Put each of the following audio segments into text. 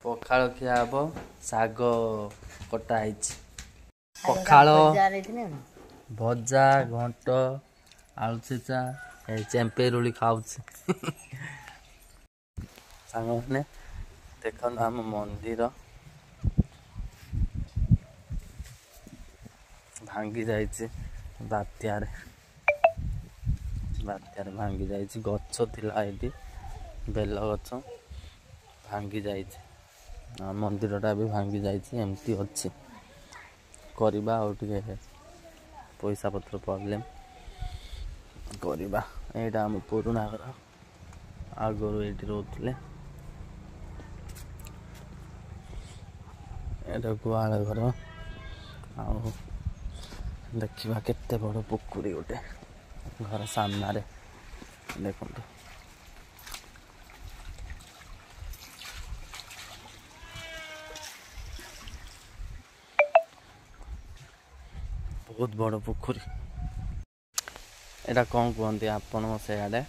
ପଖାଳ ଖିଆ ହବ ଶାଗ କଟା ହେଇଛି ପଖାଳ ଭଜା ଘଣ୍ଟ ଆଳୁ ଛେଚା ଚେମ୍ପେଇ ରୁଳି ଖାଉଛି ସାଙ୍ଗମାନେ ଦେଖନ୍ତୁ ଆମ ମନ୍ଦିର ଭାଙ୍ଗି ଯାଇଛି ବାତ୍ୟାରେ ଭାଙ୍ଗି ଯାଇଛି ଗଛ ଥିଲା ଏଇଠି ବେଲ ଗଛ ଭାଙ୍ଗି ଯାଇଛି ମନ୍ଦିରଟା ବି ଭାଙ୍ଗି ଯାଇଛି ଏମିତି ଅଛି କରିବା ଆଉ ଟିକେ ପଇସା ପତ୍ର ପ୍ରୋବ୍ଲେମ୍ କରିବା ଏଇଟା ଆମ ପୁରୁଣା ଘର ଆଗରୁ ଏଇଠି ରହୁଥିଲେ ଏଇଟା ଗୁହାଳ ଘର ଆଉ ଦେଖିବା କେତେ ବଡ଼ ପୋଖରୀ ଗୋଟେ ଘର ସାମ୍ନାରେ ଦେଖନ୍ତୁ ବହୁତ ବଡ଼ ପୋଖରୀ ଏଇଟା କ'ଣ କୁହନ୍ତି ଆପଣଙ୍କ ସେଆଡ଼େ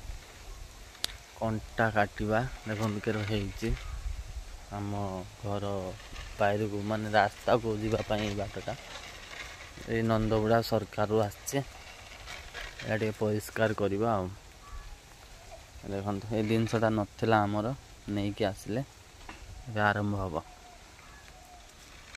କଣ୍ଟା କାଟିବା ଦେଖନ୍ତୁ କେତେ ହେଇଛି ଆମ ଘର ବାହାରକୁ ମାନେ ରାସ୍ତାକୁ ଯିବା ପାଇଁ ଏଇ ବାଟଟା ଏଇ ନନ୍ଦଗୁଡ଼ା ସରକାରରୁ ଆସିଛି ଏଇଟା ଟିକେ ପରିଷ୍କାର କରିବା ଆଉ ଦେଖନ୍ତୁ ଏ ଜିନିଷଟା ନଥିଲା ଆମର ନେଇକି ଆସିଲେ ଏବେ ଆରମ୍ଭ ହେବ